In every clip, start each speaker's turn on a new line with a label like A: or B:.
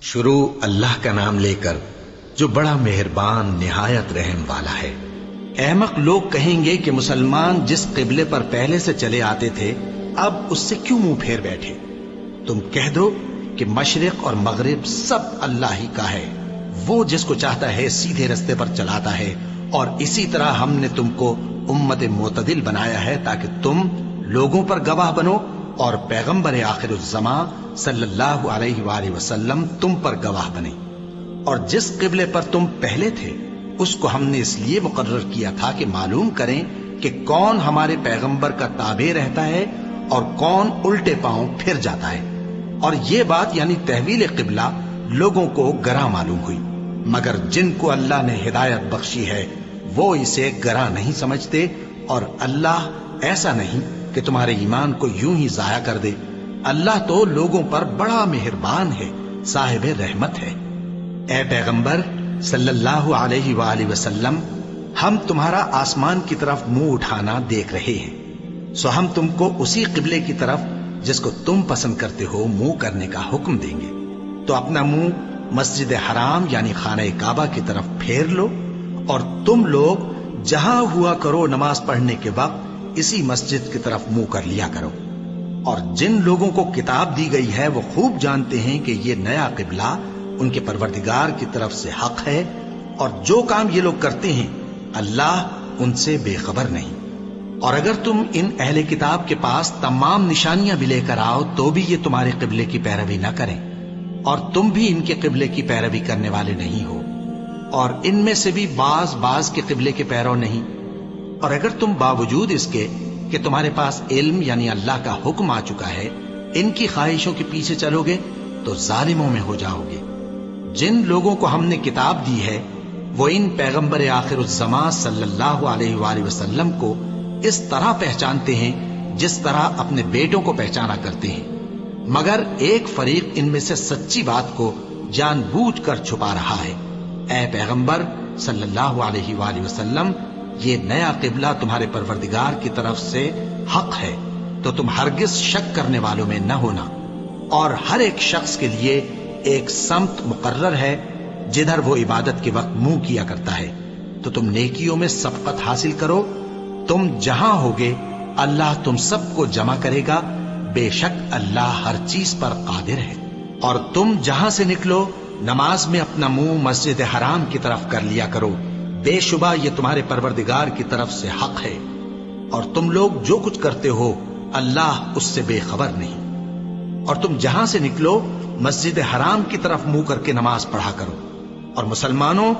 A: شروع اللہ کا نام لے کر جو بڑا مہربان نہایت رحم والا ہے۔ احمق لوگ کہیں گے کہ مسلمان جس قبلے پر پہلے سے چلے آتے تھے اب اس سے کیوں منہ پھیر بیٹھے؟ تم کہہ دو کہ مشرق اور مغرب سب اللہ ہی کا ہے، وہ جس کو چاہتا ہے سیدھے رستے پر چلاتا ہے، اور اسی طرح ہم نے تم کو امت معتدل بنایا ہے تاکہ تم لوگوں پر گواہ بنو اور پیغمبر آخر الزماں صلی اللہ علیہ وآلہ وسلم تم پر گواہ بنے۔ اور جس قبلے پر تم پہلے تھے اس کو ہم نے اس لیے مقرر کیا تھا کہ معلوم کریں کہ کون ہمارے پیغمبر کا تابع رہتا ہے اور کون الٹے پاؤں پھر جاتا ہے۔ اور یہ بات یعنی تحویل قبلہ لوگوں کو گراں معلوم ہوئی، مگر جن کو اللہ نے ہدایت بخشی ہے وہ اسے گراں نہیں سمجھتے، اور اللہ ایسا نہیں کہ تمہارے ایمان کو یوں ہی ضائع کر دے۔ اللہ تو لوگوں پر بڑا مہربان ہے، صاحب رحمت ہے۔ اے پیغمبر صلی اللہ علیہ وآلہ وسلم، ہم تمہارا آسمان کی طرف منہ اٹھانا دیکھ رہے ہیں، سو ہم تم کو اسی قبلے کی طرف جس کو تم پسند کرتے ہو منہ کرنے کا حکم دیں گے۔ تو اپنا منہ مسجد حرام یعنی خانہ کعبہ کی طرف پھیر لو، اور تم لوگ جہاں ہوا کرو نماز پڑھنے کے وقت اسی مسجد کی طرف منہ کر لیا کرو۔ اور جن لوگوں کو کتاب دی گئی ہے وہ خوب جانتے ہیں کہ یہ نیا قبلہ ان کے پروردگار کی طرف سے حق ہے، اور جو کام یہ لوگ کرتے ہیں اللہ ان سے بے خبر نہیں۔ اور اگر تم ان اہل کتاب کے پاس تمام نشانیاں بھی لے کر آؤ تو بھی یہ تمہارے قبلے کی پیروی نہ کریں، اور تم بھی ان کے قبلے کی پیروی کرنے والے نہیں ہو، اور ان میں سے بھی بعض کے قبلے کے پیرو نہیں۔ اور اگر تم باوجود اس کے کہ تمہارے پاس علم یعنی اللہ کا حکم آ چکا ہے ان کی خواہشوں کے پیچھے چلو گے تو ظالموں میں ہو جاؤ گے۔ جن لوگوں کو ہم نے کتاب دی ہے وہ ان پیغمبر آخر الزماں صلی اللہ علیہ وآلہ وسلم کو اس طرح پہچانتے ہیں جس طرح اپنے بیٹوں کو پہچانا کرتے ہیں، مگر ایک فریق ان میں سے سچی بات کو جان بوجھ کر چھپا رہا ہے۔ اے پیغمبر صلی اللہ علیہ وآلہ وسلم، یہ نیا قبلہ تمہارے پروردگار کی طرف سے حق ہے، تو تم ہرگز شک کرنے والوں میں نہ ہونا۔ اور ہر ایک شخص کے لیے ایک سمت مقرر ہے جدھر وہ عبادت کے وقت منہ کیا کرتا ہے، تو تم نیکیوں میں سبقت حاصل کرو۔ تم جہاں ہوگے اللہ تم سب کو جمع کرے گا، بے شک اللہ ہر چیز پر قادر ہے۔ اور تم جہاں سے نکلو نماز میں اپنا منہ مسجد حرام کی طرف کر لیا کرو، بے شبہ یہ تمہارے پروردگار کی طرف سے حق ہے، اور تم لوگ جو کچھ کرتے ہو اللہ اس سے بے خبر نہیں۔ اور تم جہاں سے نکلو مسجد حرام کی طرف منہ کر کے نماز پڑھا کرو، اور مسلمانوں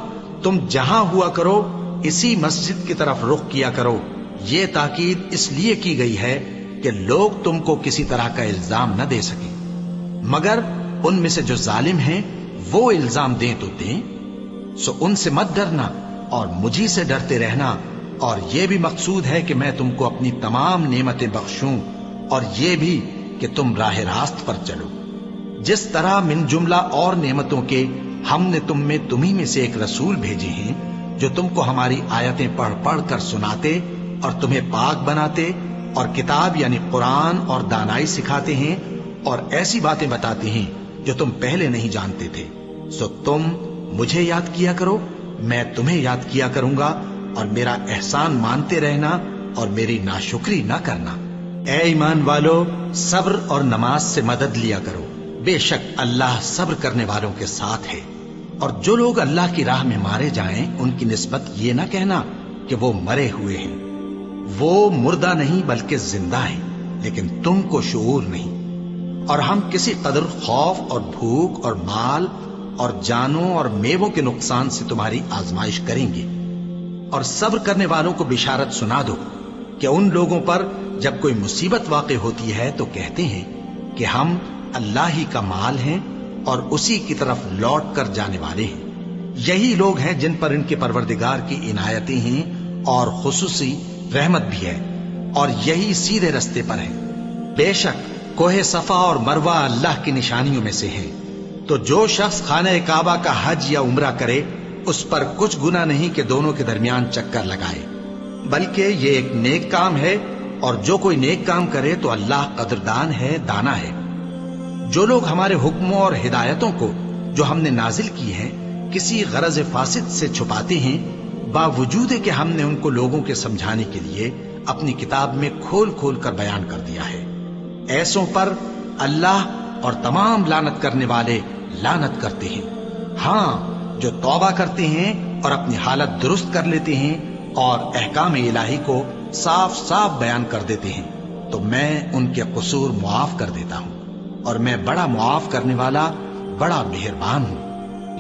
A: تم جہاں ہوا کرو اسی مسجد کی طرف رخ کیا کرو۔ یہ تاکید اس لیے کی گئی ہے کہ لوگ تم کو کسی طرح کا الزام نہ دے سکیں، مگر ان میں سے جو ظالم ہیں وہ الزام دیں تو دیں، سو ان سے مت ڈرنا اور مجھی سے ڈرتے رہنا۔ اور یہ بھی مقصود ہے کہ میں تم کو اپنی تمام نعمتیں بخشوں، اور یہ بھی کہ تم راہ راست پر چلو۔ جس طرح من جملہ اور نعمتوں کے ہم نے تمہیں میں سے ایک رسول بھیجے ہیں جو تم کو ہماری آیتیں پڑھ پڑھ کر سناتے اور تمہیں پاک بناتے، اور کتاب یعنی قرآن اور دانائی سکھاتے ہیں، اور ایسی باتیں بتاتے ہیں جو تم پہلے نہیں جانتے تھے۔ سو تم مجھے یاد کیا کرو، میں تمہیں یاد کیا کروں گا، اور میرا احسان مانتے رہنا اور میری ناشکری نہ کرنا۔ اے ایمان والو، صبر اور نماز سے مدد لیا کرو، بے شک اللہ صبر کرنے والوں کے ساتھ ہے۔ اور جو لوگ اللہ کی راہ میں مارے جائیں ان کی نسبت یہ نہ کہنا کہ وہ مرے ہوئے ہیں، وہ مردہ نہیں بلکہ زندہ ہیں، لیکن تم کو شعور نہیں۔ اور ہم کسی قدر خوف اور بھوک اور مال اور جانوں اور میووں کے نقصان سے تمہاری آزمائش کریں گے۔ اور صبر کرنے والوں کو بشارت سنا دو کہ ان لوگوں پر جب کوئی مصیبت واقع ہوتی ہے تو کہتے ہیں کہ ہم اللہ ہی کا مال ہیں اور اسی کی طرف لوٹ کر جانے والے ہیں۔ یہی لوگ ہیں جن پر ان کے پروردگار کی عنایتیں ہیں اور خصوصی رحمت بھی ہے، اور یہی سیدھے رستے پر ہے۔ بے شک کوہ صفا اور مروہ اللہ کی نشانیوں میں سے ہیں، تو جو شخص خانہ کعبہ کا حج یا عمرہ کرے اس پر کچھ گناہ نہیں کہ دونوں کے درمیان چکر لگائے، بلکہ یہ ایک نیک کام ہے، اور جو کوئی نیک کام کرے تو اللہ قدردان ہے، دانا ہے۔ جو لوگ ہمارے حکموں اور ہدایتوں کو جو ہم نے نازل کی ہیں کسی غرض فاسد سے چھپاتے ہیں، باوجود کہ ہم نے ان کو لوگوں کے سمجھانے کے لیے اپنی کتاب میں کھول کھول کر بیان کر دیا ہے۔ ایسوں پر اللہ اور تمام لعنت کرنے والے لعنت کرتے ہیں۔ ہاں، جو توبہ کرتے ہیں اور اپنی حالت درست کر لیتے ہیں اور احکام الہی کو صاف صاف بیان کر دیتے ہیں تو میں ان کے قصور معاف کر دیتا ہوں، اور میں بڑا معاف کرنے والا بڑا مہربان ہوں۔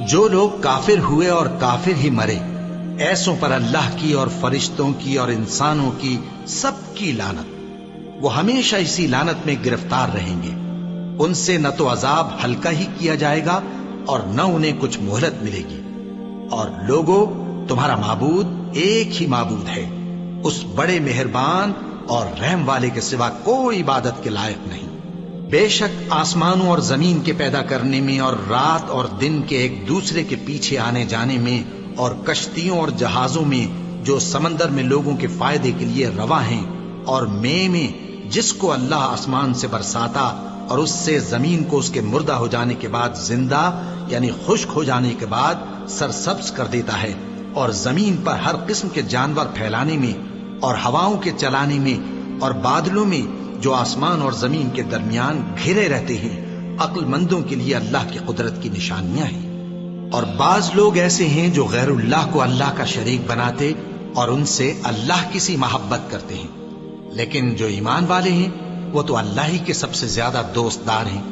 A: جو لوگ کافر ہوئے اور کافر ہی مرے، ایسوں پر اللہ کی اور فرشتوں کی اور انسانوں کی سب کی لعنت، وہ ہمیشہ اسی لعنت میں گرفتار رہیں گے۔ ان سے نہ تو عذاب ہلکا ہی کیا جائے گا اور نہ انہیں کچھ مہلت ملے گی۔ اور لوگوں، تمہارا معبود ایک ہی معبود ہے، اس بڑے مہربان اور رحم والے کے سوا کوئی عبادت کے لائق نہیں۔ بے شک آسمانوں اور زمین کے پیدا کرنے میں اور رات اور دن کے ایک دوسرے کے پیچھے آنے جانے میں اور کشتیوں اور جہازوں میں جو سمندر میں لوگوں کے فائدے کے لیے رواں ہیں، اور میں جس کو اللہ آسمان سے برساتا اور اس سے زمین کو اس کے مردہ ہو جانے کے بعد زندہ یعنی خشک ہو جانے کے بعد سرسبز کر دیتا ہے، اور زمین پر ہر قسم کے جانور پھیلانے میں اور ہواؤں کے چلانے میں اور بادلوں میں جو آسمان اور زمین کے درمیان گھرے رہتے ہیں، عقل مندوں کے لیے اللہ کی قدرت کی نشانیاں ہیں۔ اور بعض لوگ ایسے ہیں جو غیر اللہ کو اللہ کا شریک بناتے اور ان سے اللہ کی سی محبت کرتے ہیں، لیکن جو ایمان والے ہیں وہ تو اللہ ہی کے سب سے زیادہ دوستدار ہیں۔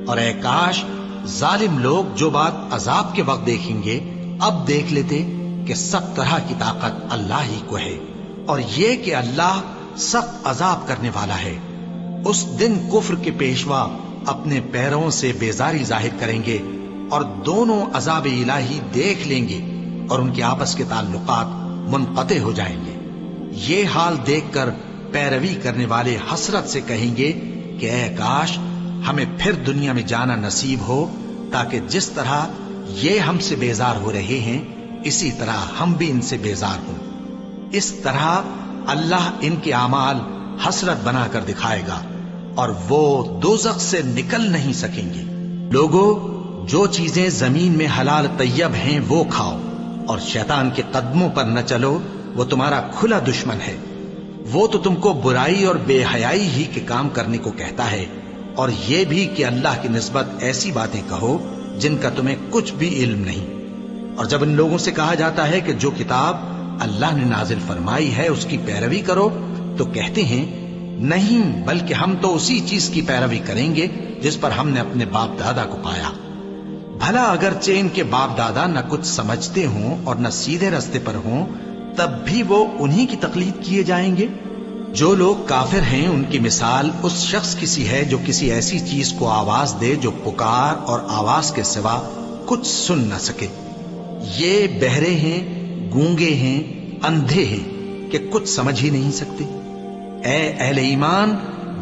A: اور اے کاش ظالم لوگ جو بات عذاب کے وقت دیکھیں گے اب دیکھ لیتے کہ سب طرح کی طاقت اللہ ہی کو ہے، اور یہ کہ اللہ سخت عذاب کرنے والا ہے۔ اس دن کفر کے پیشوا اپنے پیروں سے بیزاری ظاہر کریں گے اور دونوں عذاب الہی دیکھ لیں گے اور ان کے آپس کے تعلقات منقطع ہو جائیں گے۔ یہ حال دیکھ کر پیروی کرنے والے حسرت سے کہیں گے کہ اے کاش ہمیں پھر دنیا میں جانا نصیب ہو، تاکہ جس طرح یہ ہم سے بیزار ہو رہے ہیں اسی طرح ہم بھی ان سے بیزار ہوں۔ اس طرح اللہ ان کے اعمال حسرت بنا کر دکھائے گا اور وہ دوزخ سے نکل نہیں سکیں گے۔ لوگوں، جو چیزیں زمین میں حلال طیب ہیں وہ کھاؤ، اور شیطان کے قدموں پر نہ چلو، وہ تمہارا کھلا دشمن ہے۔ وہ تو تم کو برائی اور بے حیائی ہی کے کام کرنے کو کہتا ہے، اور یہ بھی کہ اللہ کی نسبت ایسی باتیں کہو جن کا تمہیں کچھ بھی علم نہیں۔ اور جب ان لوگوں سے کہا جاتا ہے کہ جو کتاب اللہ نے نازل فرمائی ہے اس کی پیروی کرو، تو کہتے ہیں نہیں، بلکہ ہم تو اسی چیز کی پیروی کریں گے جس پر ہم نے اپنے باپ دادا کو پایا۔ بھلا اگرچہ ان کے باپ دادا نہ کچھ سمجھتے ہوں اور نہ سیدھے راستے پر ہوں، تب بھی وہ انہی کی تقلید کیے جائیں گے۔ جو لوگ کافر ہیں ان کی مثال اس شخص کی سی ہے جو کسی ایسی چیز کو آواز دے جو پکار اور آواز کے سوا کچھ سن نہ سکے۔ یہ بہرے ہیں، گونگے ہیں، اندھے ہیں کہ کچھ سمجھ ہی نہیں سکتے۔ اے اہل ایمان،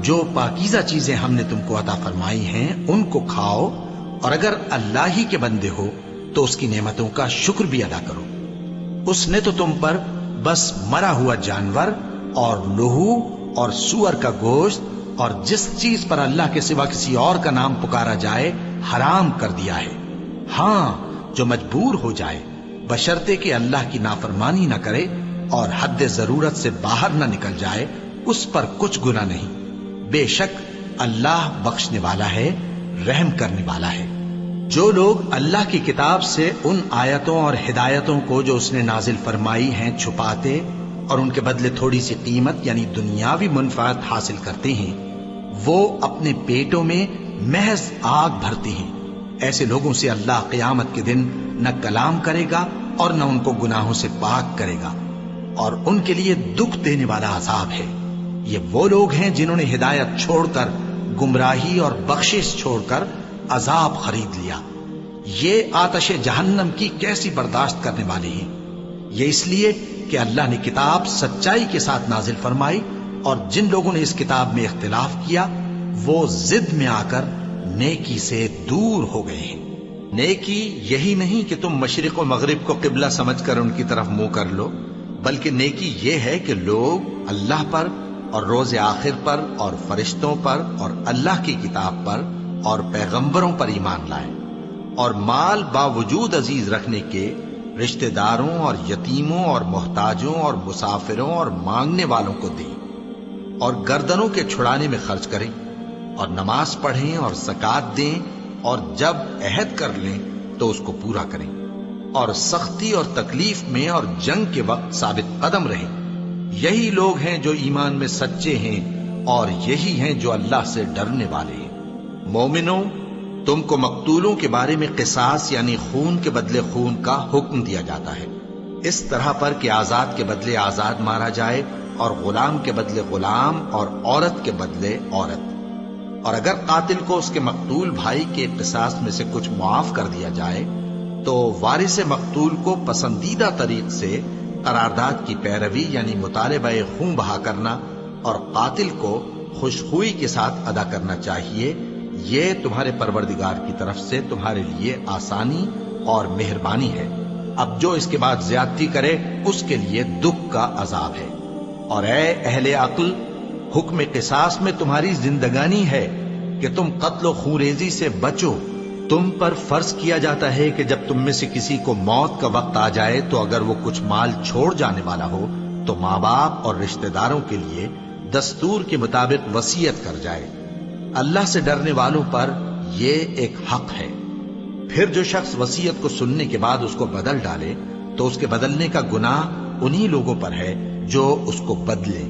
A: جو پاکیزہ چیزیں ہم نے تم کو عطا فرمائی ہیں ان کو کھاؤ، اور اگر اللہ ہی کے بندے ہو تو اس کی نعمتوں کا شکر بھی ادا کرو۔ اس نے تو تم پر بس مرا ہوا جانور اور لہو اور سور کا گوشت اور جس چیز پر اللہ کے سوا کسی اور کا نام پکارا جائے حرام کر دیا ہے۔ ہاں، جو مجبور ہو جائے، بشرطے کہ اللہ کی نافرمانی نہ کرے اور حد ضرورت سے باہر نہ نکل جائے، اس پر کچھ گناہ نہیں۔ بے شک اللہ بخشنے والا ہے، رحم کرنے والا ہے۔ جو لوگ اللہ کی کتاب سے ان آیتوں اور ہدایتوں کو جو اس نے نازل فرمائی ہیں چھپاتے اور ان کے بدلے تھوڑی سی قیمت یعنی دنیاوی منفعت حاصل کرتے ہیں، وہ اپنے پیٹوں میں محض آگ بھرتے ہیں۔ ایسے لوگوں سے اللہ قیامت کے دن نہ کلام کرے گا اور نہ ان کو گناہوں سے پاک کرے گا، اور ان کے لیے دکھ دینے والا عذاب ہے۔ یہ وہ لوگ ہیں جنہوں نے ہدایت چھوڑ کر گمراہی اور بخشش چھوڑ کر عذاب خرید لیا۔ یہ آتش جہنم کی کیسی برداشت کرنے والے ہیں۔ یہ اس لیے کہ اللہ نے کتاب سچائی کے ساتھ نازل فرمائی، اور جن لوگوں نے اس کتاب میں اختلاف کیا وہ ضد میں آ کر نیکی سے دور ہو گئے ہیں۔ نیکی یہی نہیں کہ تم مشرق و مغرب کو قبلہ سمجھ کر ان کی طرف منہ کر لو، بلکہ نیکی یہ ہے کہ لوگ اللہ پر اور روز آخر پر اور فرشتوں پر اور اللہ کی کتاب پر اور پیغمبروں پر ایمان لائیں، اور مال باوجود عزیز رکھنے کے رشتہ داروں اور یتیموں اور محتاجوں اور مسافروں اور مانگنے والوں کو دیں، اور گردنوں کے چھڑانے میں خرچ کریں، اور نماز پڑھیں اور زکوٰۃ دیں، اور جب عہد کر لیں تو اس کو پورا کریں، اور سختی اور تکلیف میں اور جنگ کے وقت ثابت قدم رہیں۔ یہی لوگ ہیں جو ایمان میں سچے ہیں، اور یہی ہیں جو اللہ سے ڈرنے والے ہیں۔ مومنوں، تم کو مقتولوں کے بارے میں قصاص یعنی خون کے بدلے خون کا حکم دیا جاتا ہے، اس طرح پر کہ آزاد کے بدلے آزاد مارا جائے، اور غلام کے بدلے غلام، اور عورت کے بدلے عورت۔ اور اگر قاتل کو اس کے مقتول بھائی کے قصاص میں سے کچھ معاف کر دیا جائے تو وارث مقتول کو پسندیدہ طریق سے قرارداد کی پیروی یعنی مطالبہ خون بہا کرنا اور قاتل کو خوشخوئی کے ساتھ ادا کرنا چاہیے۔ یہ تمہارے پروردگار کی طرف سے تمہارے لیے آسانی اور مہربانی ہے۔ اب جو اس کے بعد زیادتی کرے اس کے لیے دکھ کا عذاب ہے۔ اور اے اہل عقل، حکم قصاص میں تمہاری زندگانی ہے کہ تم قتل و خونریزی سے بچو۔ تم پر فرض کیا جاتا ہے کہ جب تم میں سے کسی کو موت کا وقت آ جائے تو اگر وہ کچھ مال چھوڑ جانے والا ہو تو ماں باپ اور رشتہ داروں کے لیے دستور کے مطابق وصیت کر جائے۔ اللہ سے ڈرنے والوں پر یہ ایک حق ہے۔ پھر جو شخص وصیت کو سننے کے بعد اس کو بدل ڈالے تو اس کے بدلنے کا گناہ انہی لوگوں پر ہے جو اس کو بدلے،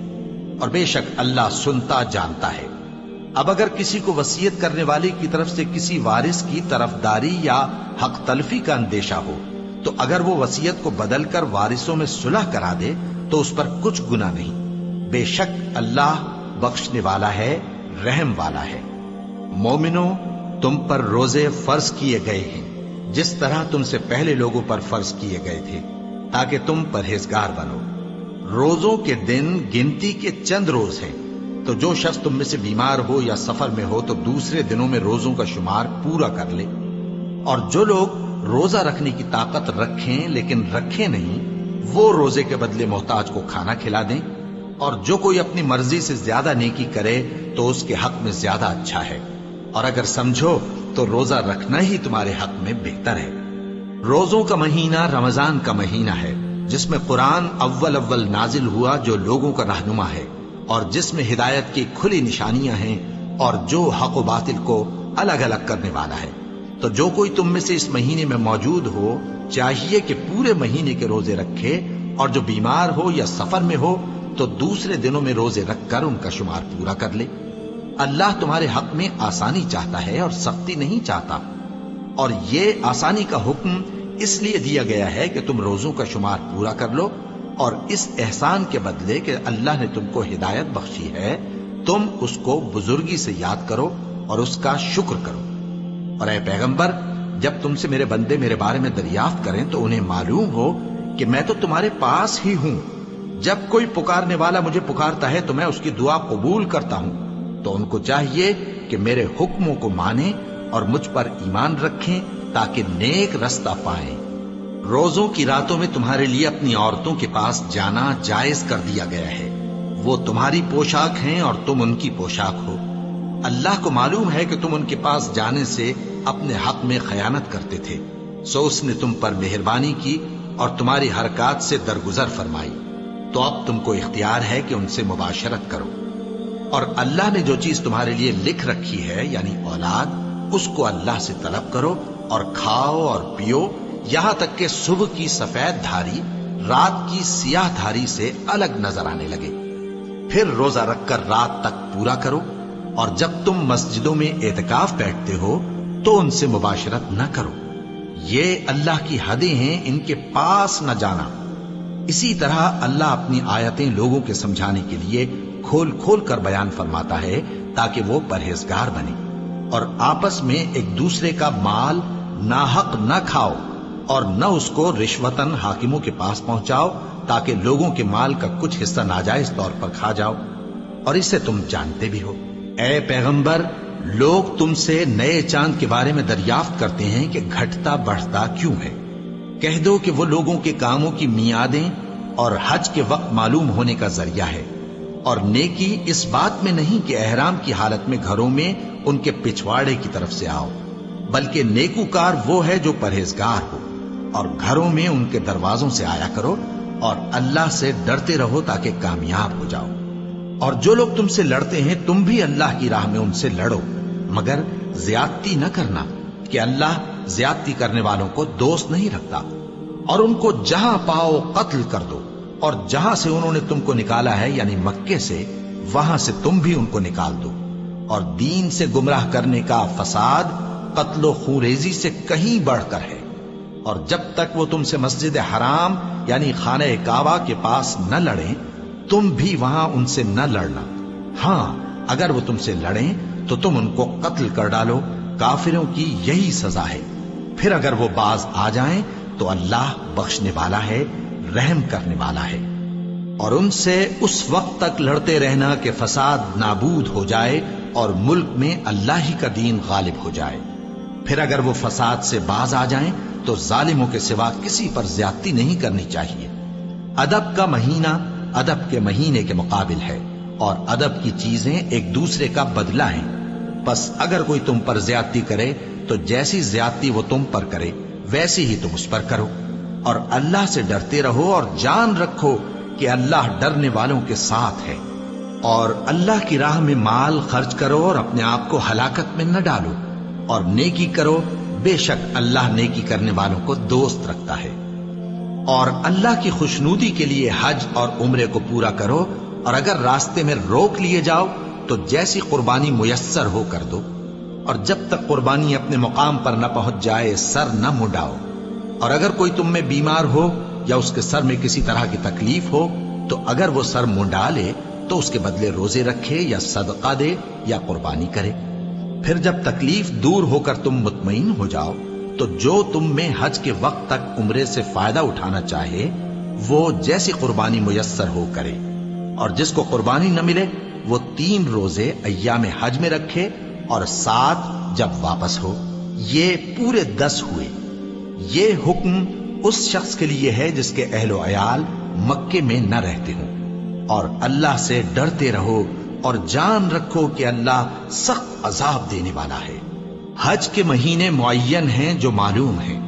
A: اور بے شک اللہ سنتا جانتا ہے۔ اب اگر کسی کو وصیت کرنے والے کی طرف سے کسی وارث کی طرفداری یا حق تلفی کا اندیشہ ہو تو اگر وہ وصیت کو بدل کر وارثوں میں صلح کرا دے تو اس پر کچھ گناہ نہیں، بے شک اللہ بخشنے والا ہے، رحم والا ہے۔ مومنوں، تم پر روزے فرض کیے گئے ہیں جس طرح تم سے پہلے لوگوں پر فرض کیے گئے تھے تاکہ تم پرہیزگار بنو۔ روزوں کے دن گنتی کے چند روز ہیں، تو جو شخص تم میں سے بیمار ہو یا سفر میں ہو تو دوسرے دنوں میں روزوں کا شمار پورا کر لے۔ اور جو لوگ روزہ رکھنے کی طاقت رکھیں لیکن رکھیں نہیں، وہ روزے کے بدلے محتاج کو کھانا کھلا دیں۔ اور جو کوئی اپنی مرضی سے زیادہ نیکی کرے تو اس کے حق میں زیادہ اچھا ہے، اور اگر سمجھو تو روزہ رکھنا ہی تمہارے حق میں بہتر ہے۔ روزوں کا مہینہ رمضان کا مہینہ ہے جس میں قرآن اول نازل ہوا، جو لوگوں کا رہنما ہے اور جس میں ہدایت کی کھلی نشانیاں ہیں اور جو حق و باطل کو الگ الگ کرنے والا ہے۔ تو جو کوئی تم میں سے اس مہینے میں موجود ہو چاہیے کہ پورے مہینے کے روزے رکھے، اور جو بیمار ہو یا سفر میں ہو تو دوسرے دنوں میں روزے رکھ کر ان کا شمار پورا کر لے۔ اللہ تمہارے حق میں آسانی چاہتا ہے اور سختی نہیں چاہتا، اور یہ آسانی کا حکم اس لیے دیا گیا ہے کہ تم روزوں کا شمار پورا کر لو، اور اس احسان کے بدلے کہ اللہ نے تم کو ہدایت بخشی ہے تم اس کو بزرگی سے یاد کرو اور اس کا شکر کرو۔ اور اے پیغمبر، جب تم سے میرے بندے میرے بارے میں دریافت کریں تو انہیں معلوم ہو کہ میں تو تمہارے پاس ہی ہوں۔ جب کوئی پکارنے والا مجھے پکارتا ہے تو میں اس کی دعا قبول کرتا ہوں، تو ان کو چاہیے کہ میرے حکموں کو مانیں اور مجھ پر ایمان رکھیں تاکہ نیک رستہ پائیں۔ روزوں کی راتوں میں تمہارے لیے اپنی عورتوں کے پاس جانا جائز کر دیا گیا ہے، وہ تمہاری پوشاک ہیں اور تم ان کی پوشاک ہو۔ اللہ کو معلوم ہے کہ تم ان کے پاس جانے سے اپنے حق میں خیانت کرتے تھے، سو اس نے تم پر مہربانی کی اور تمہاری حرکات سے درگزر فرمائی، تو اب تم کو اختیار ہے کہ ان سے مباشرت کرو۔ اور اللہ نے جو چیز تمہارے لیے لکھ رکھی ہے یعنی اولاد، اس کو اللہ سے طلب کرو اور کھاؤ اور پیو یہاں تک کہ صبح کی سفید دھاری رات کی سیاہ دھاری سے الگ نظر آنے لگے، پھر روزہ رکھ کر رات تک پورا کرو، اور جب تم مسجدوں میں اعتکاف بیٹھتے ہو تو ان سے مباشرت نہ کرو، یہ اللہ کی حدیں ہیں، ان کے پاس نہ جانا۔ اسی طرح اللہ اپنی آیتیں لوگوں کے سمجھانے کے لیے کھول کھول کر بیان فرماتا ہے تاکہ وہ پرہیزگار بنے، اور آپس میں ایک دوسرے کا مال ناحق نہ کھاؤ اور نہ اس کو رشوتاً حاکموں کے پاس پہنچاؤ تاکہ لوگوں کے مال کا کچھ حصہ ناجائز طور پر کھا جاؤ، اور اسے تم جانتے بھی ہو۔ اے پیغمبر، لوگ تم سے نئے چاند کے بارے میں دریافت کرتے ہیں کہ گھٹتا بڑھتا کیوں ہے؟ کہہ دو کہ وہ لوگوں کے کاموں کی میعادیں اور حج کے وقت معلوم ہونے کا ذریعہ ہے، اور نیکی اس بات میں نہیں کہ احرام کی حالت میں گھروں میں ان کے پچھواڑے کی طرف سے آؤ، بلکہ نیکوکار وہ ہے جو پرہیزگار ہو، اور گھروں میں ان کے دروازوں سے آیا کرو اور اللہ سے ڈرتے رہو تاکہ کامیاب ہو جاؤ۔ اور جو لوگ تم سے لڑتے ہیں تم بھی اللہ کی راہ میں ان سے لڑو، مگر زیادتی نہ کرنا، کہ اللہ زیادتی کرنے والوں کو دوست نہیں رکھتا۔ اور ان کو جہاں پاؤ قتل کر دو، اور جہاں سے انہوں نے تم کو نکالا ہے یعنی مکے سے، وہاں سے تم بھی ان کو نکال دو۔ اور دین سے گمراہ کرنے کا فساد قتل و خونریزی سے کہیں بڑھ کر ہے۔ اور جب تک وہ تم سے مسجد حرام یعنی خانہ کعبہ کے پاس نہ لڑیں تم بھی وہاں ان سے نہ لڑنا۔ ہاں اگر وہ تم سے لڑیں تو تم ان کو قتل کر ڈالو، کافروں کی یہی سزا ہے۔ پھر اگر وہ باز آ جائیں تو اللہ بخشنے والا ہے، رحم کرنے والا ہے۔ اور ان سے اس وقت تک لڑتے رہنا کہ فساد نابود ہو جائے اور ملک میں اللہ ہی کا دین غالب ہو جائے۔ پھر اگر وہ فساد سے باز آ جائیں تو ظالموں کے سوا کسی پر زیادتی نہیں کرنی چاہیے۔ ادب کا مہینہ ادب کے مہینے کے مقابل ہے، اور ادب کی چیزیں ایک دوسرے کا بدلہ ہیں۔ بس اگر کوئی تم پر زیادتی کرے تو جیسی زیادتی وہ تم پر کرے ویسی ہی تم اس پر کرو، اور اللہ سے ڈرتے رہو اور جان رکھو کہ اللہ ڈرنے والوں کے ساتھ ہے۔ اور اللہ کی راہ میں مال خرچ کرو اور اپنے آپ کو ہلاکت میں نہ ڈالو، اور نیکی کرو، بے شک اللہ نیکی کرنے والوں کو دوست رکھتا ہے۔ اور اللہ کی خوشنودی کے لیے حج اور عمرے کو پورا کرو، اور اگر راستے میں روک لیے جاؤ تو جیسی قربانی میسر ہو کر دو، اور جب تک قربانی اپنے مقام پر نہ پہنچ جائے سر نہ منڈاؤ۔ اور اگر کوئی تم میں بیمار ہو یا اس کے سر میں کسی طرح کی تکلیف ہو تو اگر وہ سر منڈا لے تو اس کے بدلے روزے رکھے یا صدقہ دے یا قربانی کرے۔ پھر جب تکلیف دور ہو کر تم مطمئن ہو جاؤ تو جو تم میں حج کے وقت تک عمرے سے فائدہ اٹھانا چاہے وہ جیسی قربانی میسر ہو کرے، اور جس کو قربانی نہ ملے وہ 3 روزے ایام حج میں رکھے اور 7 جب واپس ہو، یہ پورے 10 ہوئے۔ یہ حکم اس شخص کے لیے ہے جس کے اہل و عیال مکے میں نہ رہتے ہوں۔ اور اللہ سے ڈرتے رہو اور جان رکھو کہ اللہ سخت عذاب دینے والا ہے۔ حج کے مہینے معین ہیں جو معلوم ہیں،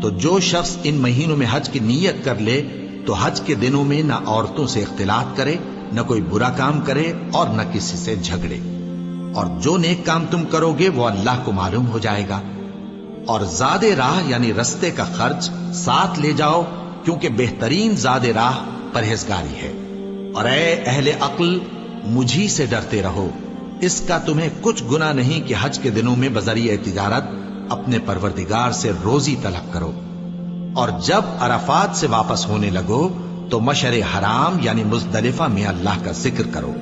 A: تو جو شخص ان مہینوں میں حج کی نیت کر لے تو حج کے دنوں میں نہ عورتوں سے اختلاط کرے، نہ کوئی برا کام کرے اور نہ کسی سے جھگڑے۔ اور جو نیک کام تم کرو گے وہ اللہ کو معلوم ہو جائے گا۔ اور زاد راہ یعنی رستے کا خرچ ساتھ لے جاؤ، کیونکہ بہترین زاد راہ پرہیزگاری ہے۔ اور اے اہل عقل مجھی سے ڈرتے رہو، اس کا تمہیں کچھ گناہ نہیں کہ حج کے دنوں میں بذریعہ تجارت اپنے پروردگار سے روزی طلب کرو۔ اور جب عرفات سے واپس ہونے لگو تو مشعر حرام یعنی مزدلفہ میں اللہ کا ذکر کرو،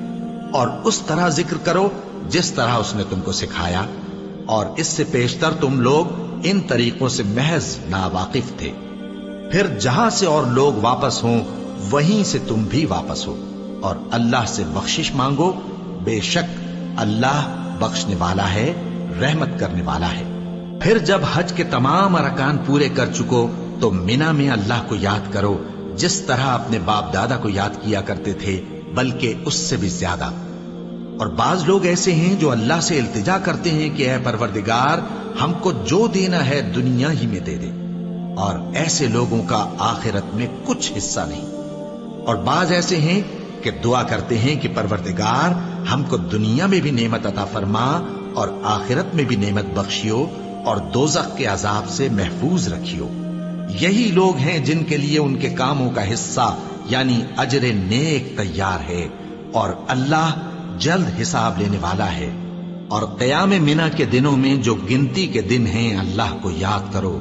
A: اور اس طرح ذکر کرو جس طرح اس نے تم کو سکھایا، اور اس سے پیشتر تم لوگ ان طریقوں سے محض ناواقف تھے۔ پھر جہاں سے اور لوگ واپس ہوں وہیں سے تم بھی واپس ہو، اور اللہ سے بخشش مانگو، بے شک اللہ بخشنے والا ہے، رحمت کرنے والا ہے۔ پھر جب حج کے تمام ارکان پورے کر چکو تو مینا میں اللہ کو یاد کرو جس طرح اپنے باپ دادا کو یاد کیا کرتے تھے، بلکہ اس سے بھی زیادہ۔ اور بعض لوگ ایسے ہیں جو اللہ سے التجا کرتے ہیں کہ اے پروردگار ہم کو جو دینا ہے دنیا ہی میں دے دے، اور ایسے لوگوں کا آخرت میں کچھ حصہ نہیں۔ اور بعض ایسے ہیں کہ دعا کرتے ہیں کہ پروردگار ہم کو دنیا میں بھی نعمت عطا فرما اور آخرت میں بھی نعمت بخشیو اور دوزخ کے عذاب سے محفوظ رکھیو۔ یہی لوگ ہیں جن کے لیے ان کے کاموں کا حصہ یعنی اجر نیک تیار ہے، اور اللہ جلد حساب لینے والا ہے۔ اور قیام منا کے دنوں میں جو گنتی کے دن ہیں اللہ کو یاد کرو،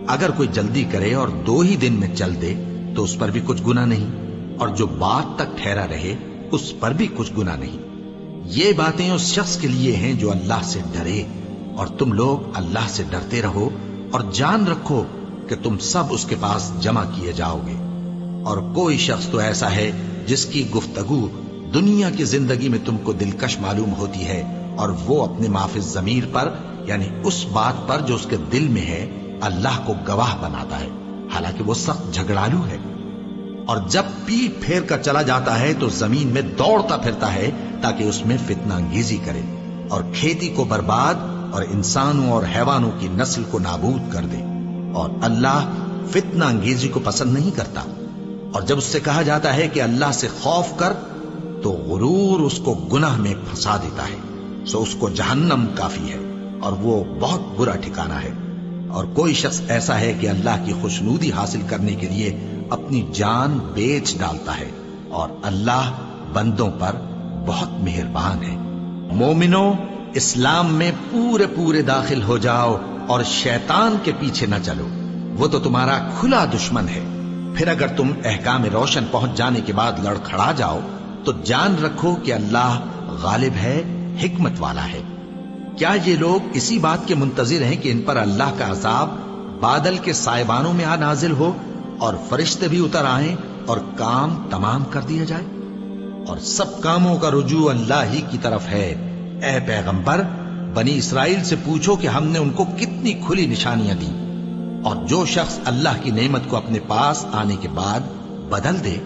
A: اگر کوئی جلدی کرے اور 2 ہی دن میں چل دے تو اس پر بھی کچھ گناہ نہیں، اور جو بات تک ٹھہرا رہے اس پر بھی کچھ گناہ نہیں۔ یہ باتیں اس شخص کے لیے ہیں جو اللہ سے ڈرے، اور تم لوگ اللہ سے ڈرتے رہو اور جان رکھو کہ تم سب اس کے پاس جمع کیے جاؤ گے۔ اور کوئی شخص تو ایسا ہے جس کی گفتگو دنیا کی زندگی میں تم کو دلکش معلوم ہوتی ہے، اور وہ اپنے معافی ضمیر پر یعنی اس بات پر جو اس کے دل میں ہے اللہ کو گواہ بناتا ہے، حالانکہ وہ سخت جھگڑالو ہے۔ اور جب پیٹ پھیر کر چلا جاتا ہے تو زمین میں دوڑتا پھرتا ہے تاکہ اس میں فتنہ انگیزی کرے، اور کھیتی کو برباد اور انسانوں اور حیوانوں کی نسل کو نابود کر دے، اور اللہ فتنہ انگیزی کو پسند نہیں کرتا۔ اور جب اس سے کہا جاتا ہے کہ اللہ سے خوف کر تو غرور اس کو گناہ میں پھنسا دیتا ہے، سو اس کو جہنم کافی ہے اور وہ بہت برا ٹھکانہ ہے۔ اور کوئی شخص ایسا ہے کہ اللہ کی خوشنودی حاصل کرنے کے لیے اپنی جان بیچ ڈالتا ہے، اور اللہ بندوں پر بہت مہربان ہے۔ مومنو، اسلام میں پورے پورے داخل ہو جاؤ اور شیطان کے پیچھے نہ چلو، وہ تو تمہارا کھلا دشمن ہے۔ پھر اگر تم احکام روشن پہنچ جانے کے بعد لڑکھڑا جاؤ تو جان رکھو کہ اللہ غالب ہے، حکمت والا ہے۔ کیا یہ لوگ اسی بات کے منتظر ہیں کہ ان پر اللہ کا عذاب بادل کے سائبانوں میں نازل ہو اور فرشتے بھی اتر آئیں اور کام تمام کر دیا جائے؟ اور سب کاموں کا رجوع اللہ ہی کی طرف ہے۔ اے پیغمبر، بنی اسرائیل سے پوچھو کہ ہم نے ان کو کتنی کھلی نشانیاں دی، اور جو شخص اللہ کی نعمت کو اپنے پاس آنے کے بعد بدل دے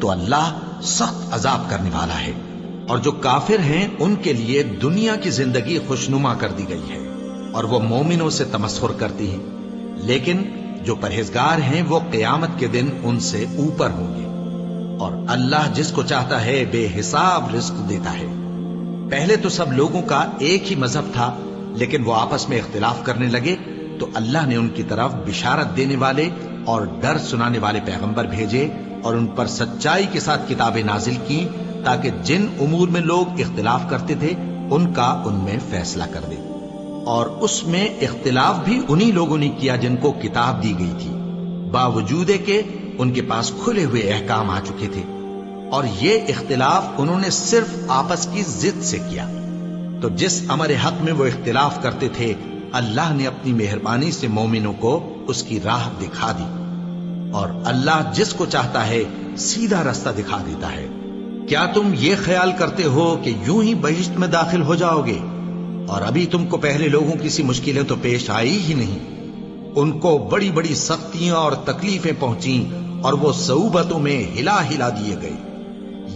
A: تو اللہ سخت عذاب کرنے والا ہے۔ اور جو کافر ہیں ان کے لیے دنیا کی زندگی خوشنما کر دی گئی ہے، اور وہ مومنوں سے تمسخر کرتی ہیں، لیکن جو پرہیزگار ہیں وہ قیامت کے دن ان سے اوپر ہوں گے۔ اور اللہ جس کو چاہتا ہے بے حساب رزق دیتا ہے۔ پہلے تو سب لوگوں کا ایک ہی مذہب تھا، لیکن وہ آپس میں اختلاف کرنے لگے تو اللہ نے ان کی طرف بشارت دینے والے اور ڈر سنانے والے پیغمبر بھیجے، اور ان پر سچائی کے ساتھ کتابیں نازل کی، تاکہ جن امور میں لوگ اختلاف کرتے تھے ان کا ان میں فیصلہ کر دے۔ اور اس میں اختلاف بھی انہی لوگوں نے کیا جن کو کتاب دی گئی تھی، باوجود کہ ان کے پاس کھلے ہوئے احکام آ چکے تھے، اور یہ اختلاف انہوں نے صرف آپس کی ضد سے کیا۔ تو جس امر حق میں وہ اختلاف کرتے تھے اللہ نے اپنی مہربانی سے مومنوں کو اس کی راہ دکھا دی، اور اللہ جس کو چاہتا ہے سیدھا رستہ دکھا دیتا ہے۔ کیا تم یہ خیال کرتے ہو کہ یوں ہی بہشت میں داخل ہو جاؤ گے، اور ابھی تم کو پہلے لوگوں کی سی مشکلیں تو پیش آئی ہی نہیں؟ ان کو بڑی بڑی سختیاں اور تکلیفیں پہنچیں، اور وہ صعوبتوں میں ہلا ہلا دیے گئے،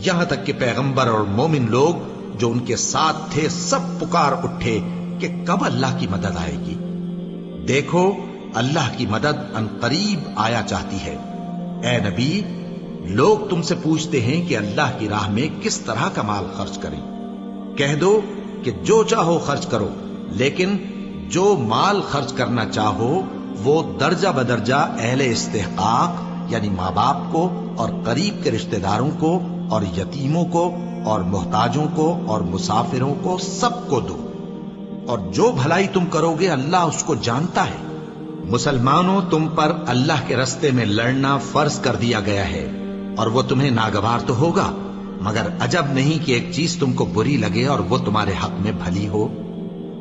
A: یہاں تک کہ پیغمبر اور مومن لوگ جو ان کے ساتھ تھے سب پکار اٹھے کہ کب اللہ کی مدد آئے گی۔ دیکھو اللہ کی مدد عنقریب آیا چاہتی ہے۔ اے نبی، لوگ تم سے پوچھتے ہیں کہ اللہ کی راہ میں کس طرح کا مال خرچ کریں۔ کہہ دو کہ جو چاہو خرچ کرو، لیکن جو مال خرچ کرنا چاہو وہ درجہ بدرجہ اہل استحقاق یعنی ماں باپ کو اور قریب کے رشتہ داروں کو اور یتیموں کو اور محتاجوں کو اور مسافروں کو سب کو دو، اور جو بھلائی تم کرو گے اللہ اس کو جانتا ہے۔ مسلمانوں، تم پر اللہ کے رستے میں لڑنا فرض کر دیا گیا ہے، اور وہ تمہیں ناگوار تو ہوگا، مگر عجب نہیں کہ ایک چیز تم کو بری لگے اور وہ تمہارے حق میں بھلی ہو،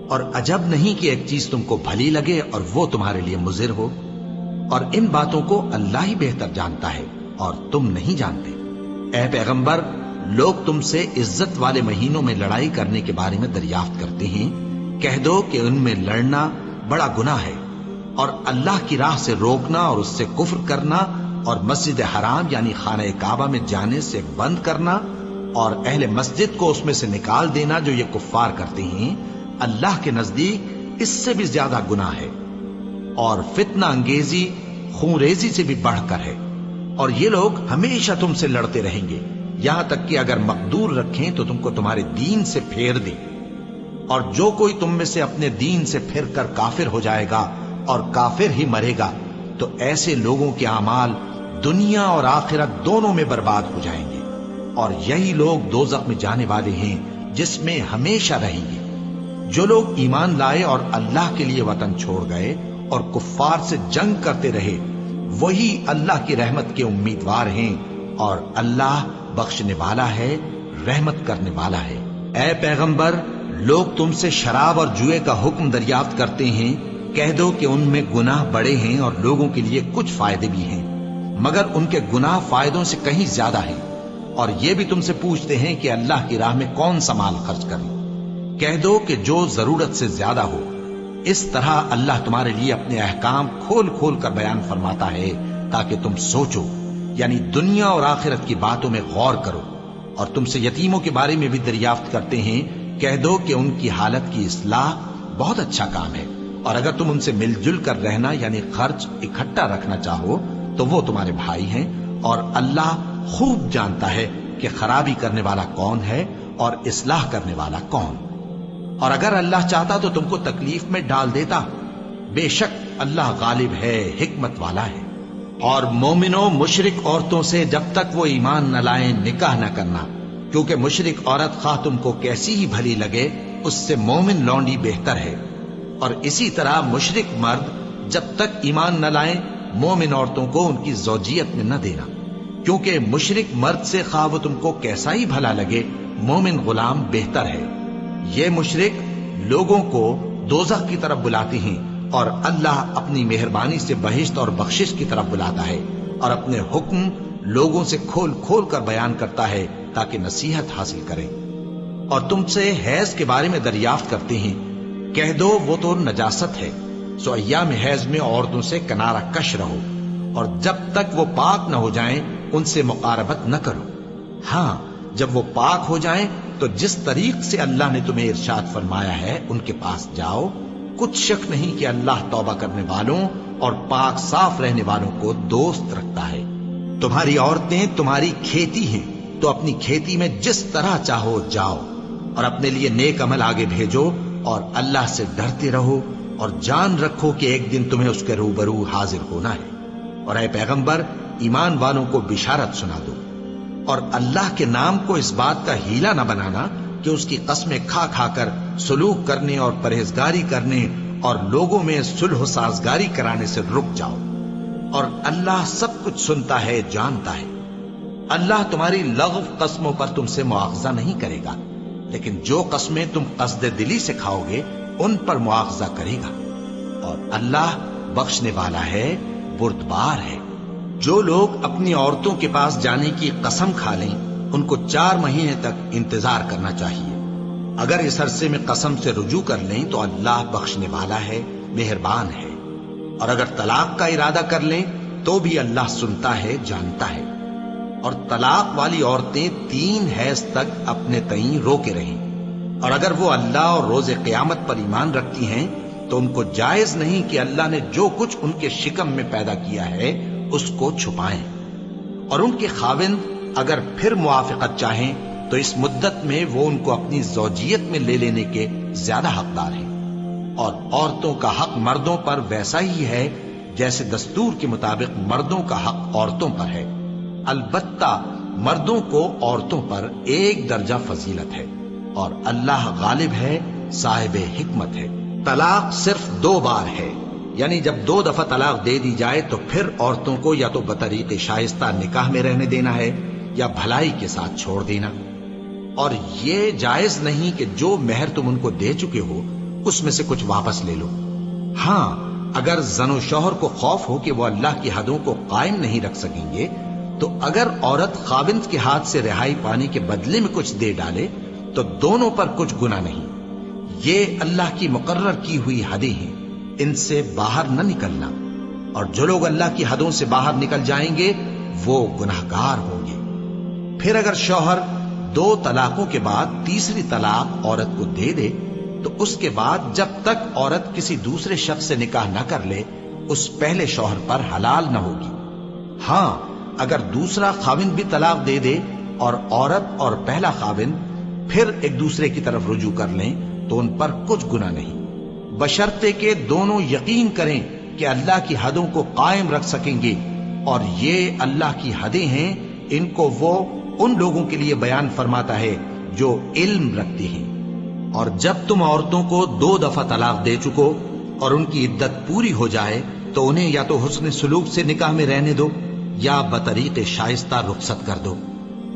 A: اور عجب نہیں کہ ایک چیز تم کو بھلی لگے اور وہ تمہارے لیے مضر ہو، اور ان باتوں کو اللہ ہی بہتر جانتا ہے اور تم نہیں جانتے۔ اے پیغمبر، لوگ تم سے عزت والے مہینوں میں لڑائی کرنے کے بارے میں دریافت کرتے ہیں، کہہ دو کہ ان میں لڑنا بڑا گناہ ہے، اور اللہ کی راہ سے روکنا اور اس سے کفر کرنا اور مسجد حرام یعنی خانہ کعبہ میں جانے سے بند کرنا اور اہل مسجد کو اس میں سے نکال دینا جو یہ کفار کرتے ہیں، اللہ کے نزدیک اس سے بھی زیادہ گناہ ہے، اور فتنہ انگیزی خونریزی سے بھی بڑھ کر ہے۔ اور یہ لوگ ہمیشہ تم سے لڑتے رہیں گے، یہاں تک کہ اگر مقدور رکھیں تو تم کو تمہارے دین سے پھیر دیں، اور جو کوئی تم میں سے اپنے دین سے پھر کر کافر ہو جائے گا اور کافر ہی مرے گا تو ایسے لوگوں کے اعمال دنیا اور آخرت دونوں میں برباد ہو جائیں گے، اور یہی لوگ دوزخ میں جانے والے ہیں جس میں ہمیشہ رہیں گے۔ جو لوگ ایمان لائے اور اللہ کے لیے وطن چھوڑ گئے اور کفار سے جنگ کرتے رہے وہی اللہ کی رحمت کے امیدوار ہیں، اور اللہ بخشنے والا ہے، رحمت کرنے والا ہے۔ اے پیغمبر، لوگ تم سے شراب اور جوئے کا حکم دریافت کرتے ہیں، کہہ دو کہ ان میں گناہ بڑے ہیں اور لوگوں کے لیے کچھ فائدے بھی ہیں، مگر ان کے گناہ فائدوں سے کہیں زیادہ ہیں۔ اور یہ بھی تم سے پوچھتے ہیں کہ اللہ کی راہ میں کون سا مال خرچ کریں، کہہ دو کہ جو ضرورت سے زیادہ ہو۔ اس طرح اللہ تمہارے لیے اپنے احکام کھول کھول کر بیان فرماتا ہے تاکہ تم سوچو، یعنی دنیا اور آخرت کی باتوں میں غور کرو۔ اور تم سے یتیموں کے بارے میں بھی دریافت کرتے ہیں، کہہ دو کہ ان کی حالت کی اصلاح بہت اچھا کام ہے، اور اگر تم ان سے مل جل کر رہنا یعنی خرچ اکٹھا رکھنا چاہو تو وہ تمہارے بھائی ہیں، اور اللہ خوب جانتا ہے کہ خرابی کرنے والا کون ہے اور اصلاح کرنے والا کون۔ اور اگر اللہ چاہتا تو تم کو تکلیف میں ڈال دیتا، بے شک اللہ غالب ہے، حکمت والا ہے۔ اور مومنوں مشرک عورتوں سے جب تک وہ ایمان نہ لائیں نکاح نہ کرنا، کیونکہ مشرک عورت خواہ تم کو کیسی ہی بھلی لگے اس سے مومن لونڈی بہتر ہے۔ اور اسی طرح مشرک مرد جب تک ایمان نہ لائیں مومن عورتوں کو ان کی زوجیت میں نہ دینا، کیونکہ مشرک مرد سے خواہ وہ تم کو کیسا ہی بھلا لگے مومن غلام بہتر ہے۔ یہ مشرک لوگوں کو دوزخ کی طرف بلاتی ہیں، اور اللہ اپنی مہربانی سے بہشت اور بخشش کی طرف بلاتا ہے، اور اپنے حکم لوگوں سے کھول کھول کر بیان کرتا ہے تاکہ نصیحت حاصل کریں۔ اور تم سے حیض کے بارے میں دریافت کرتے ہیں، کہہ دو وہ تو نجاست ہے، سو ایام حیض میں عورتوں سے کنارہ کش رہو، اور جب تک وہ پاک نہ ہو جائیں ان سے مقاربت نہ کرو۔ ہاں جب وہ پاک ہو جائیں تو جس طریق سے اللہ نے تمہیں ارشاد فرمایا ہے ان کے پاس جاؤ، کچھ شک نہیں کہ اللہ توبہ کرنے والوں اور پاک صاف رہنے والوں کو دوست رکھتا ہے۔ تمہاری عورتیں تمہاری کھیتی ہیں، تو اپنی کھیتی میں جس طرح چاہو جاؤ، اور اپنے لیے نیک عمل آگے بھیجو، اور اللہ سے ڈرتے رہو، اور جان رکھو کہ ایک دن تمہیں اس کے روبرو حاضر ہونا ہے۔ اور اے پیغمبر ایمان والوں کو بشارت سنا دو، اور اللہ کے نام کو اس بات کا ہیلا نہ بنانا کہ اس کی قسمیں کھا کھا کر سلوک کرنے اور پرہیزگاری کرنے اور لوگوں میں صلح و سازگاری کرانے سے رک جاؤ، اور اللہ سب کچھ سنتا ہے، جانتا ہے۔ اللہ تمہاری لغو قسموں پر تم سے مواخذہ نہیں کرے گا، لیکن جو قسمیں تم قصد دلی سے کھاؤ گے ان پر مواخذہ کرے گا، اور اللہ بخشنے والا ہے، بردبار ہے۔ جو لوگ اپنی عورتوں کے پاس جانے کی قسم کھا لیں ان کو 4 مہینے تک انتظار کرنا چاہیے۔ اگر اس عرصے میں قسم سے رجوع کر لیں تو اللہ بخشنے والا ہے، مہربان ہے۔ اور اگر طلاق کا ارادہ کر لیں تو بھی اللہ سنتا ہے، جانتا ہے۔ اور طلاق والی عورتیں 3 حیض تک اپنے تئیں روکے رہیں، اور اگر وہ اللہ اور روز قیامت پر ایمان رکھتی ہیں تو ان کو جائز نہیں کہ اللہ نے جو کچھ ان کے شکم میں پیدا کیا ہے اس کو چھپائیں۔ اور ان کے خاوند اگر پھر موافقت چاہیں تو اس مدت میں وہ ان کو اپنی زوجیت میں لے لینے کے زیادہ حقدار ہیں۔ اور عورتوں کا حق مردوں پر ویسا ہی ہے جیسے دستور کے مطابق مردوں کا حق عورتوں پر ہے، البتہ مردوں کو عورتوں پر 1 درجہ فضیلت ہے، اور اللہ غالب ہے، صاحب حکمت ہے۔ طلاق صرف 2 بار ہے، یعنی جب 2 دفعہ طلاق دے دی جائے تو پھر عورتوں کو یا تو بطریق شائستہ نکاح میں رہنے دینا ہے یا بھلائی کے ساتھ چھوڑ دینا۔ اور یہ جائز نہیں کہ جو مہر تم ان کو دے چکے ہو اس میں سے کچھ واپس لے لو۔ ہاں اگر زن و شوہر کو خوف ہو کہ وہ اللہ کی حدوں کو قائم نہیں رکھ سکیں گے تو اگر عورت خاوند کے ہاتھ سے رہائی پانے کے بدلے میں کچھ دے ڈالے تو دونوں پر کچھ گناہ نہیں۔ یہ اللہ کی مقرر کی ہوئی حدیں ہیں، ان سے باہر نہ نکلنا، اور جو لوگ اللہ کی حدوں سے باہر نکل جائیں گے وہ گناہگار ہوں گے۔ پھر اگر شوہر 2 طلاقوں کے بعد تیسری طلاق عورت کو دے دے تو اس کے بعد جب تک عورت کسی دوسرے شخص سے نکاح نہ کر لے اس پہلے شوہر پر حلال نہ ہوگی۔ ہاں اگر دوسرا خاوند بھی طلاق دے دے اور عورت اور پہلا خاوند پھر ایک دوسرے کی طرف رجوع کر لیں تو ان پر کچھ گناہ نہیں، بشرطے کہ دونوں یقین کریں کہ اللہ کی حدوں کو قائم رکھ سکیں گے، اور یہ اللہ کی حدیں ہیں، ان کو وہ ان لوگوں کے لیے بیان فرماتا ہے جو علم رکھتے ہیں۔ اور جب تم عورتوں کو 2 دفعہ طلاق دے چکو اور ان کی عدت پوری ہو جائے تو انہیں یا تو حسن سلوک سے نکاح میں رہنے دو یا بطریق شائستہ رخصت کر دو،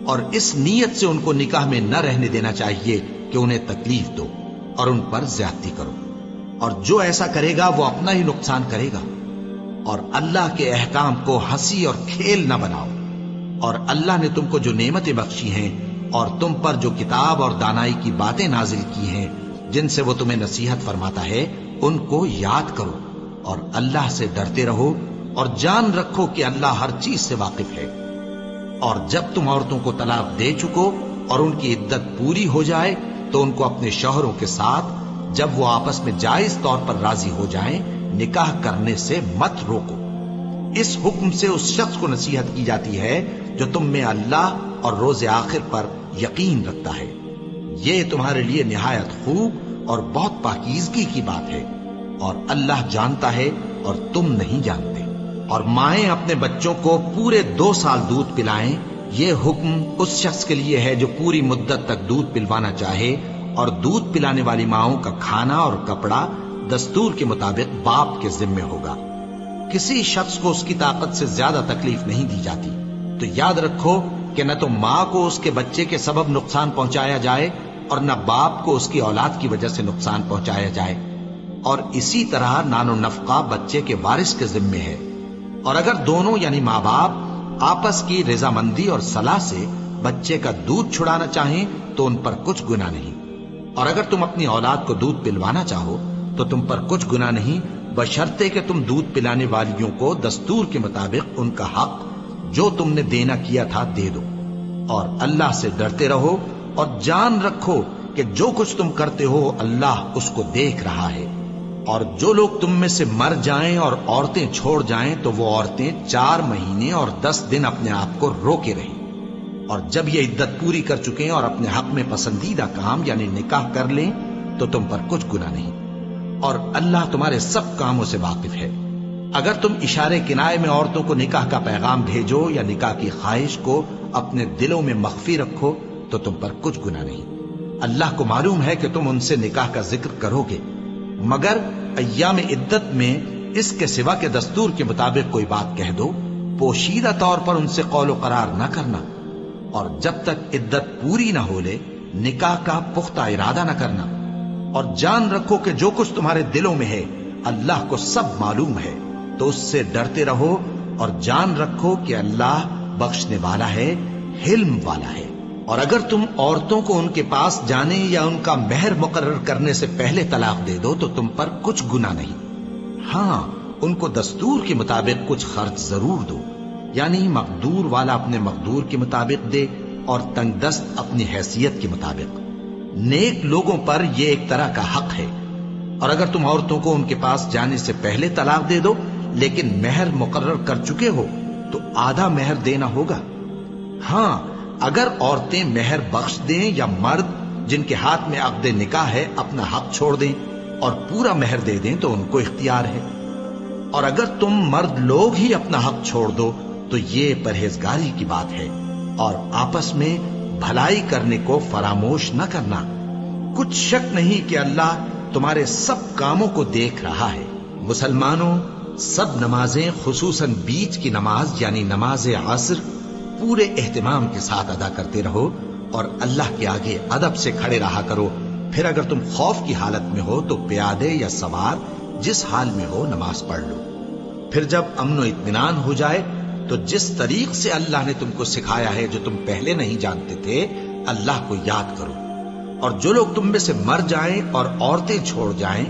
A: اور اس نیت سے ان کو نکاح میں نہ رہنے دینا چاہیے کہ انہیں تکلیف دو اور ان پر زیادتی کرو، اور جو ایسا کرے گا وہ اپنا ہی نقصان کرے گا۔ اور اللہ کے احکام کو ہنسی اور کھیل نہ بناؤ، اور اللہ نے تم کو جو نعمتیں بخشی ہیں اور تم پر جو کتاب اور دانائی کی باتیں نازل کی ہیں جن سے وہ تمہیں نصیحت فرماتا ہے ان کو یاد کرو، اور اللہ سے ڈرتے رہو، اور جان رکھو کہ اللہ ہر چیز سے واقف ہے۔ اور جب تم عورتوں کو طلاق دے چکو اور ان کی عدت پوری ہو جائے تو ان کو اپنے شوہروں کے ساتھ جب وہ آپس میں جائز طور پر راضی ہو جائیں نکاح کرنے سے مت روکو۔ اس حکم سے اس شخص کو نصیحت کی جاتی ہے جو تم میں اللہ اور روز آخر پر یقین رکھتا ہے۔ یہ تمہارے لیے نہایت خوب اور بہت پاکیزگی کی بات ہے، اور اللہ جانتا ہے اور تم نہیں جانتے۔ اور مائیں اپنے بچوں کو پورے 2 سال دودھ پلائیں، یہ حکم اس شخص کے لیے ہے جو پوری مدت تک دودھ پلوانا چاہے، اور دودھ پلانے والی ماؤں کا کھانا اور کپڑا دستور کے مطابق باپ کے ذمے ہوگا۔ کسی شخص کو اس کی طاقت سے زیادہ تکلیف نہیں دی جاتی، تو یاد رکھو کہ نہ تو ماں کو اس کے بچے کے سبب نقصان پہنچایا جائے اور نہ باپ کو اس کی اولاد کی وجہ سے نقصان پہنچایا جائے، اور اسی طرح نان و نفقہ بچے کے وارث کے ذمے ہے۔ اور اگر دونوں یعنی ماں باپ آپس کی رضامندی اور صلاح سے بچے کا دودھ چھڑانا چاہیں تو ان پر کچھ گناہ نہیں، اور اگر تم اپنی اولاد کو دودھ پلوانا چاہو تو تم پر کچھ گناہ نہیں، بشرطے کہ تم دودھ پلانے والیوں کو دستور کے مطابق ان کا حق جو تم نے دینا کیا تھا دے دو۔ اور اللہ سے ڈرتے رہو اور جان رکھو کہ جو کچھ تم کرتے ہو اللہ اس کو دیکھ رہا ہے۔ اور جو لوگ تم میں سے مر جائیں اور عورتیں چھوڑ جائیں تو وہ عورتیں 4 مہینے اور 10 دن اپنے آپ کو روکے رہیں، اور جب یہ عدت پوری کر چکیں اور اپنے حق میں پسندیدہ کام یعنی نکاح کر لیں تو تم پر کچھ گناہ نہیں، اور اللہ تمہارے سب کاموں سے واقف ہے۔ اگر تم اشارے کنائے میں عورتوں کو نکاح کا پیغام بھیجو یا نکاح کی خواہش کو اپنے دلوں میں مخفی رکھو تو تم پر کچھ گناہ نہیں۔ اللہ کو معلوم ہے کہ تم ان سے نکاح کا ذکر کرو گے، مگر ایام عدت میں اس کے سوا کے دستور کے مطابق کوئی بات کہہ دو، پوشیدہ طور پر ان سے قول و قرار نہ کرنا، اور جب تک عدت پوری نہ ہو لے نکاح کا پختہ ارادہ نہ کرنا۔ اور جان رکھو کہ جو کچھ تمہارے دلوں میں ہے اللہ کو سب معلوم ہے، تو اس سے ڈرتے رہو، اور جان رکھو کہ اللہ بخشنے والا ہے، حلم والا ہے۔ اور اگر تم عورتوں کو ان کے پاس جانے یا ان کا مہر مقرر کرنے سے پہلے طلاق دے دو تو تم پر کچھ گناہ نہیں، ہاں ان کو دستور کے مطابق کچھ خرچ ضرور دو، یعنی مقدور والا اپنے مقدور کے مطابق دے اور تنگ دست اپنی حیثیت کے مطابق۔ نیک لوگوں پر یہ ایک طرح کا حق ہے۔ اور اگر تم عورتوں کو ان کے پاس جانے سے پہلے طلاق دے دو لیکن مہر مقرر کر چکے ہو تو آدھا مہر دینا ہوگا۔ ہاں اگر عورتیں مہر بخش دیں یا مرد جن کے ہاتھ میں عقد نکاح ہے اپنا حق چھوڑ دیں اور پورا مہر دے دیں تو ان کو اختیار ہے۔ اور اگر تم مرد لوگ ہی اپنا حق چھوڑ دو تو یہ پرہیزگاری کی بات ہے، اور آپس میں بھلائی کرنے کو فراموش نہ کرنا۔ کچھ شک نہیں کہ اللہ تمہارے سب کاموں کو دیکھ رہا ہے۔ مسلمانوں، سب نمازیں خصوصاً بیچ کی نماز یعنی نماز عصر پورے اہتمام کے ساتھ ادا کرتے رہو، اور اللہ کے آگے ادب سے کھڑے رہا کرو۔ پھر اگر تم خوف کی حالت میں ہو تو پیادے یا سوار جس حال میں ہو نماز پڑھ لو۔ پھر جب امن و اطمینان ہو جائے تو جس طریق سے اللہ نے تم کو سکھایا ہے جو تم پہلے نہیں جانتے تھے اللہ کو یاد کرو۔ اور جو لوگ تم میں سے مر جائیں اور عورتیں چھوڑ جائیں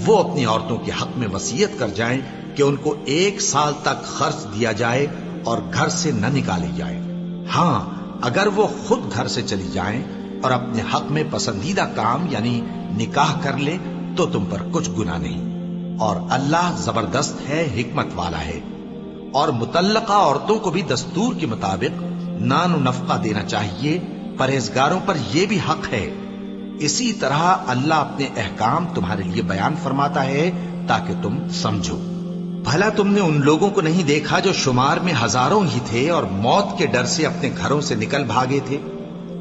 A: وہ اپنی عورتوں کے حق میں وصیت کر جائیں کہ ان کو 1 سال تک خرچ دیا جائے اور گھر سے نہ نکالی جائے۔ ہاں اگر وہ خود گھر سے چلی جائیں اور اپنے حق میں پسندیدہ کام یعنی نکاح کر لیں تو تم پر کچھ گناہ نہیں، اور اللہ زبردست ہے، حکمت والا ہے۔ اور مطلقہ عورتوں کو بھی دستور کے مطابق نان و نفقہ دینا چاہیے، پرہیزگاروں پر یہ بھی حق ہے۔ اسی طرح اللہ اپنے احکام تمہارے لیے بیان فرماتا ہے تاکہ تم سمجھو۔ بھلا تم نے ان لوگوں کو نہیں دیکھا جو شمار میں ہزاروں ہی تھے اور موت کے ڈر سے اپنے گھروں سے نکل بھاگے تھے؟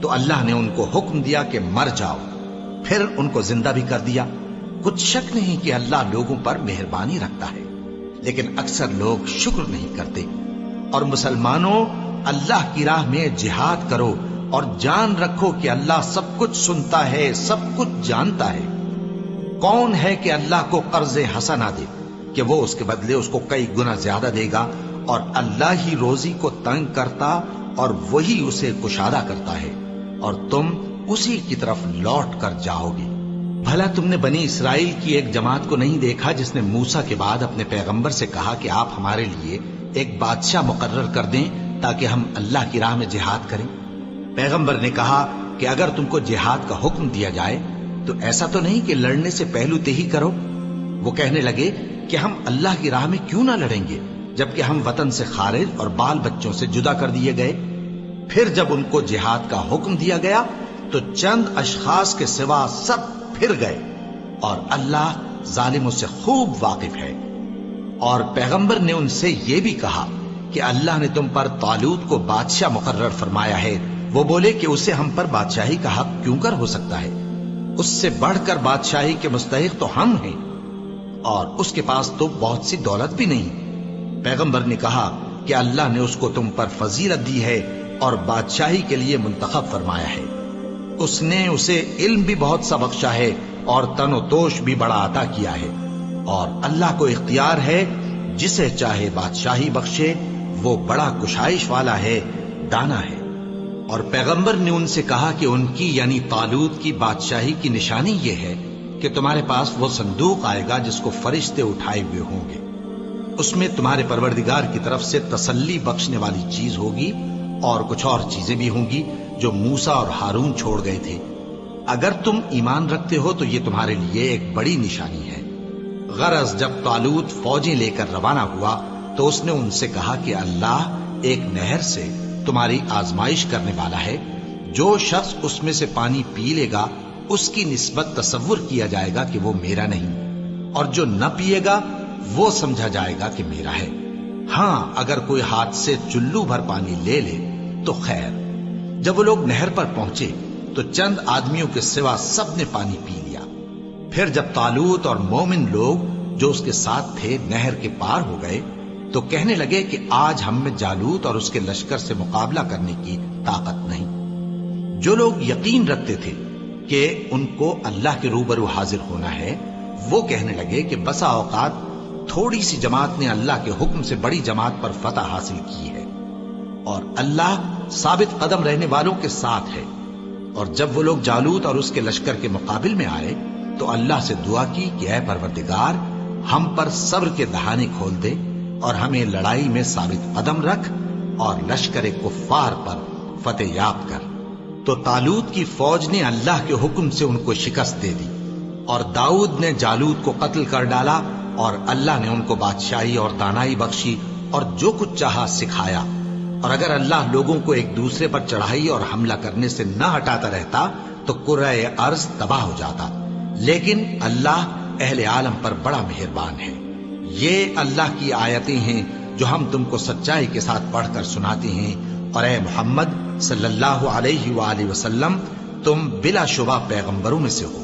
A: تو اللہ نے ان کو حکم دیا کہ مر جاؤ، پھر ان کو زندہ بھی کر دیا۔ کچھ شک نہیں کہ اللہ لوگوں پر مہربانی رکھتا ہے، لیکن اکثر لوگ شکر نہیں کرتے۔ اور مسلمانوں، اللہ کی راہ میں جہاد کرو اور جان رکھو کہ اللہ سب کچھ سنتا ہے، سب کچھ جانتا ہے۔ کون ہے کہ اللہ کو قرض حسنہ دے کہ وہ اس کے بدلے اس کو کئی گنا زیادہ دے گا، اور اللہ ہی روزی کو تنگ کرتا اور وہی اسے کشادہ کرتا ہے، اور تم اسی کی طرف لوٹ کر جاؤ گے۔ بھلا تم نے بنی اسرائیل کی ایک جماعت کو نہیں دیکھا جس نے موسیٰ کے بعد اپنے پیغمبر سے کہا کہ آپ ہمارے لیے ایک بادشاہ مقرر کر دیں تاکہ ہم اللہ کی راہ میں جہاد کریں؟ پیغمبر نے کہا کہ اگر تم کو جہاد کا حکم دیا جائے تو ایسا تو نہیں کہ لڑنے سے پہلو تہی کرو؟ وہ کہنے لگے کہ ہم اللہ کی راہ میں کیوں نہ لڑیں گے جبکہ ہم وطن سے خارج اور بال بچوں سے جدا کر دیے گئے۔ پھر جب ان کو جہاد کا حکم دیا گیا تو چند اشخاص کے سوا سب پھر گئے، اور اللہ ظالموں سے خوب واقف ہے۔ اور پیغمبر نے ان سے یہ بھی کہا کہ اللہ نے تم پر طالوت کو بادشاہ مقرر فرمایا ہے۔ وہ بولے کہ اسے ہم پر بادشاہی کا حق کیوں کر ہو سکتا ہے؟ اس سے بڑھ کر بادشاہی کے مستحق تو ہم ہیں، اور اس کے پاس تو بہت سی دولت بھی نہیں۔ پیغمبر نے کہا کہ اللہ نے اس کو تم پر فضیلت دی ہے اور بادشاہی کے لیے منتخب فرمایا ہے۔ اس نے اسے علم بھی بہت سا بخشا ہے اور تن و توش بھی بڑا عطا کیا ہے، اور اللہ کو اختیار ہے جسے چاہے بادشاہی بخشے، وہ بڑا کشائش والا ہے، دانا ہے۔ اور پیغمبر نے ان سے کہا کہ ان کی یعنی طالوت کی بادشاہی کی نشانی یہ ہے کہ تمہارے پاس وہ صندوق آئے گا جس کو فرشتے اٹھائے ہوئے ہوں گے۔ اس میں تمہارے پروردگار کی طرف سے تسلی بخشنے والی چیز ہوگی، اور کچھ اور چیزیں بھی ہوں گی جو موسیٰ اور ہارون چھوڑ گئے تھے۔ اگر تم ایمان رکھتے ہو تو یہ تمہارے لیے ایک بڑی نشانی ہے۔ غرض جب طالوت فوجیں لے کر روانہ ہوا تو اس نے ان سے کہا کہ اللہ ایک نہر سے تمہاری آزمائش کرنے والا ہے، جو شخص اس میں سے پانی پی لے گا اس کی نسبت تصور کیا جائے گا کہ وہ میرا نہیں، اور جو نہ پیے گا وہ سمجھا جائے گا کہ میرا ہے۔ ہاں اگر کوئی ہاتھ سے چلو بھر پانی لے لے تو خیر۔ جب وہ لوگ نہر پر پہنچے تو چند آدمیوں کے سوا سب نے پانی پی لیا۔ پھر جب طالوت اور مومن لوگ جو اس کے ساتھ تھے نہر کے پار ہو گئے تو کہنے لگے کہ آج ہم میں جالوت اور اس کے لشکر سے مقابلہ کرنے کی طاقت نہیں۔ جو لوگ یقین رکھتے تھے کہ ان کو اللہ کے روبرو حاضر ہونا ہے، وہ کہنے لگے کہ بسا اوقات تھوڑی سی جماعت نے اللہ کے حکم سے بڑی جماعت پر فتح حاصل کی ہے، اور اللہ ثابت قدم رہنے والوں کے ساتھ ہے۔ اور جب وہ لوگ جالوت اور اس کے لشکر کے مقابل میں آئے تو اللہ سے دعا کی کہ اے پروردگار، ہم پر صبر کے دہانے کھول دے اور ہمیں لڑائی میں ثابت قدم رکھ اور لشکر کفار پر فتح یاب کر۔ تو طالوت کی فوج نے اللہ کے حکم سے ان کو شکست دے دی، اور داؤد نے جالوت کو قتل کر ڈالا، اور اللہ نے ان کو بادشاہی اور دانائی بخشی اور جو کچھ چاہا سکھایا۔ اور اگر اللہ لوگوں کو ایک دوسرے پر چڑھائی اور حملہ کرنے سے نہ ہٹاتا رہتا تو کرۂ ارض تباہ ہو جاتا، لیکن اللہ اہل عالم پر بڑا مہربان ہے۔ یہ اللہ کی آیتیں ہیں جو ہم تم کو سچائی کے ساتھ پڑھ کر سناتے ہیں، اور اے محمد صلی اللہ علیہ وآلہ وسلم، تم بلا شبہ پیغمبروں میں سے ہو۔